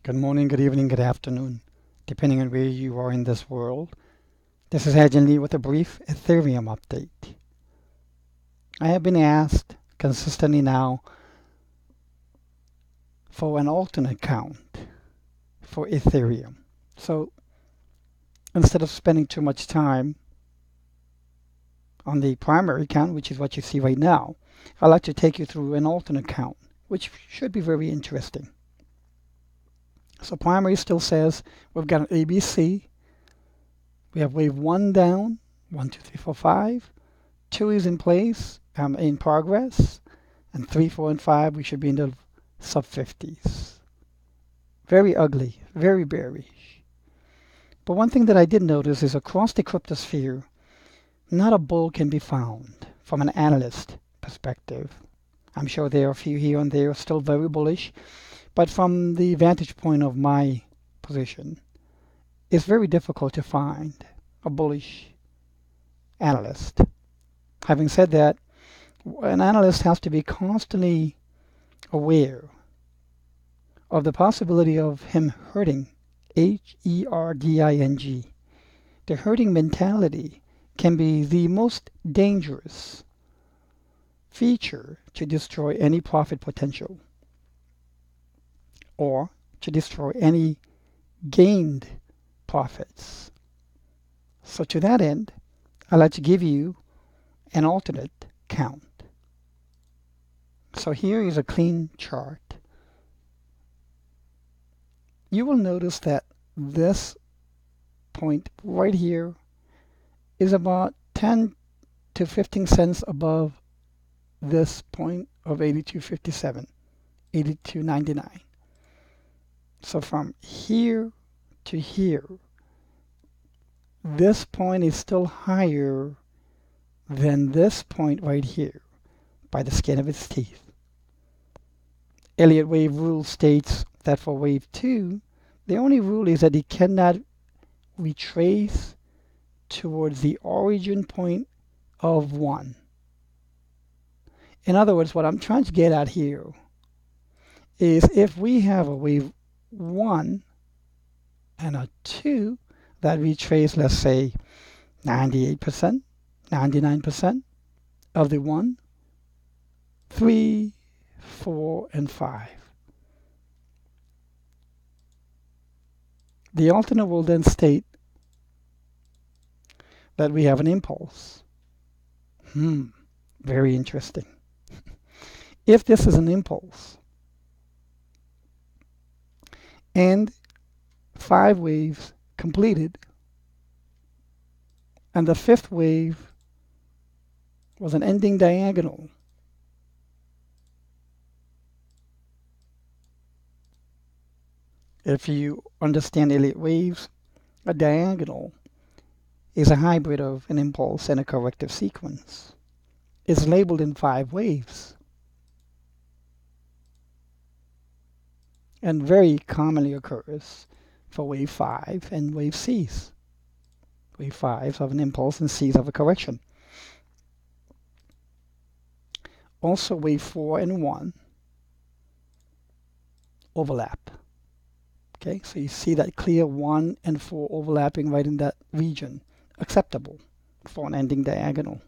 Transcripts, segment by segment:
Good morning, good evening, good afternoon, depending on where you are in this world. This is Ajin Lee with a brief Ethereum update. I have been asked consistently now for an alternate account for Ethereum. So instead of spending too much time on the primary account, which is what you see right now, I'd like to take you through an alternate account, which should be very interesting. So primary still says we've got an ABC. We have wave 1 down, 1, 2, 3, 4, 5. 2 is in place, in progress. And 3, 4, and 5, we should be in the sub-50s. Very ugly, very bearish. But one thing that I did notice is across the cryptosphere, not a bull can be found from an analyst perspective. I'm sure there are a few here and there still very bullish. But from the vantage point of my position, it's very difficult to find a bullish analyst. Having said that, an analyst has to be constantly aware of the possibility of him herding, Herding. The herding mentality can be the most dangerous feature to destroy any profit potential or to destroy any gained profits. So to that end, I'd like to give you an alternate count. So here is a clean chart. You will notice that this point right here is about 10 to 15 cents above this point of 82.57, 82.99. So from here to here, this point is still higher than this point right here by the skin of its teeth. Elliott wave rule states that for wave 2, the only rule is that it cannot retrace towards the origin point of 1. In other words, what I'm trying to get at here is if we have a wave 1 and a 2 that retrace, let's say, 98%, 99% of the 1, 3, 4, and 5. The alternate will then state that we have an impulse. Very interesting. If this is an impulse, and 5 waves completed, and the 5th wave was an ending diagonal, if you understand Elliott waves, a diagonal is a hybrid of an impulse and a corrective sequence. It's labeled in 5 waves. And very commonly occurs for wave 5 and wave C's. Wave 5s of an impulse and C's of a correction. Also wave 4 and 1 overlap. Okay, so you see that clear 1 and 4 overlapping right in that region. Acceptable for an ending diagonal.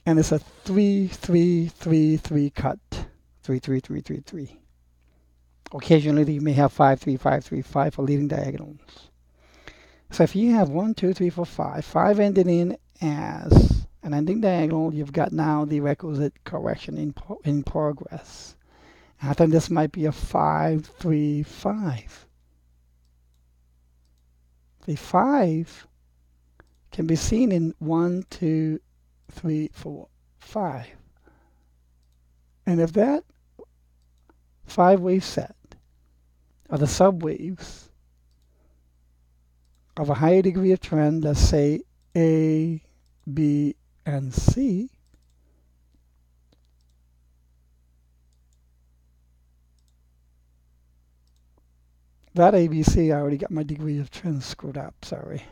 And it's a 3, 3, 3, 3 cut. 3, 3, 3, 3, 3. Occasionally you may have 5, 3, 5, 3, 5 for leading diagonals. So if you have 1, 2, 3, 4, 5, 5 ended in as an ending diagonal, you've got now the requisite correction in progress. And I think this might be a 5, 3, 5. The 5 can be seen in 1, 2, 3, 4, 5. And if that 5-wave set are the subwaves of a higher degree of trend, let's say A, B, and C, that ABC, I already got my degree of trend screwed up, sorry.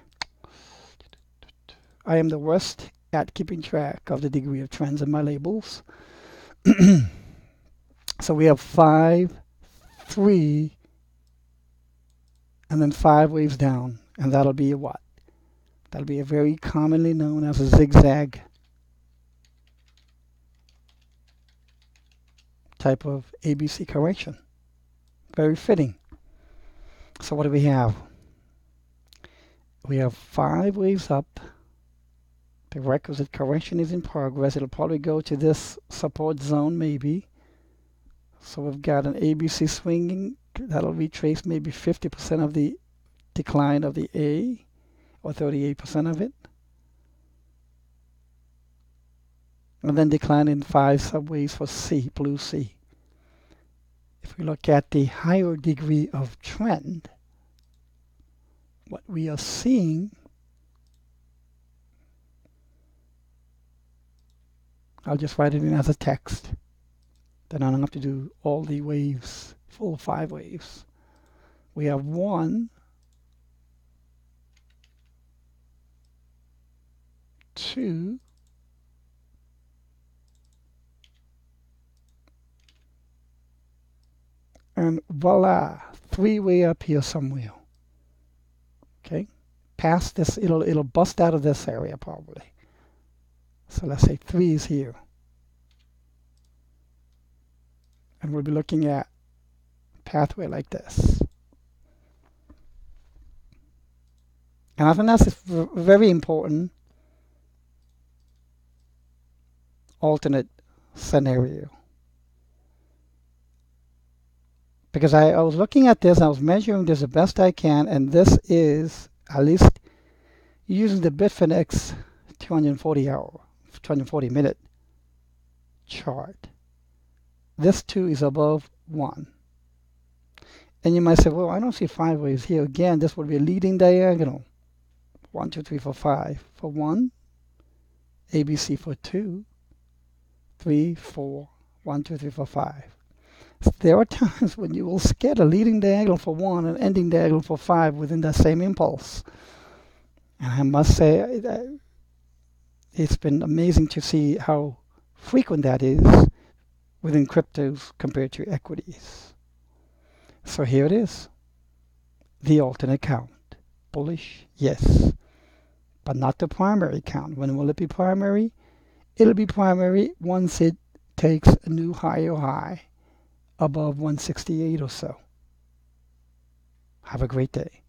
I am the worst at keeping track of the degree of trends in my labels. So we have 5 3, and then 5 waves down. And that'll be a what? That'll be a very commonly known as a zigzag type of ABC correction. Very fitting. So what do we have? We have 5 waves up. The requisite correction is in progress. It'll probably go to this support zone maybe. So we've got an ABC swinging. That'll retrace maybe 50% of the decline of the A, or 38% of it. And then decline in 5 subwaves for C, blue C. If we look at the higher degree of trend, what we are seeing, I'll just write it in as a text. Then I don't have to do all the waves, full 5 waves. We have 1, 2, and voila, 3 way up here somewhere. Okay, past this, it'll bust out of this area probably. So let's say 3 is here. And we'll be looking at pathway like this. And I think that's a very important alternate scenario. Because I was looking at this, I was measuring this the best I can, and this is, at least using the Bitfinex 240 minute chart. This too is above 1. And you might say, well, I don't see 5 waves here. Again, this would be a leading diagonal. 1, 2, 3, 4, 5 for 1, ABC for 2, 3, 4, 1, 2, 3, 4, 5. There are times when you will get a leading diagonal for 1 and ending diagonal for 5 within that same impulse. And I must say, it's been amazing to see how frequent that is within cryptos compared to equities. So here it is. The alternate count. Bullish, yes. But not the primary count. When will it be primary? It'll be primary once it takes a new higher high above 168 or so. Have a great day.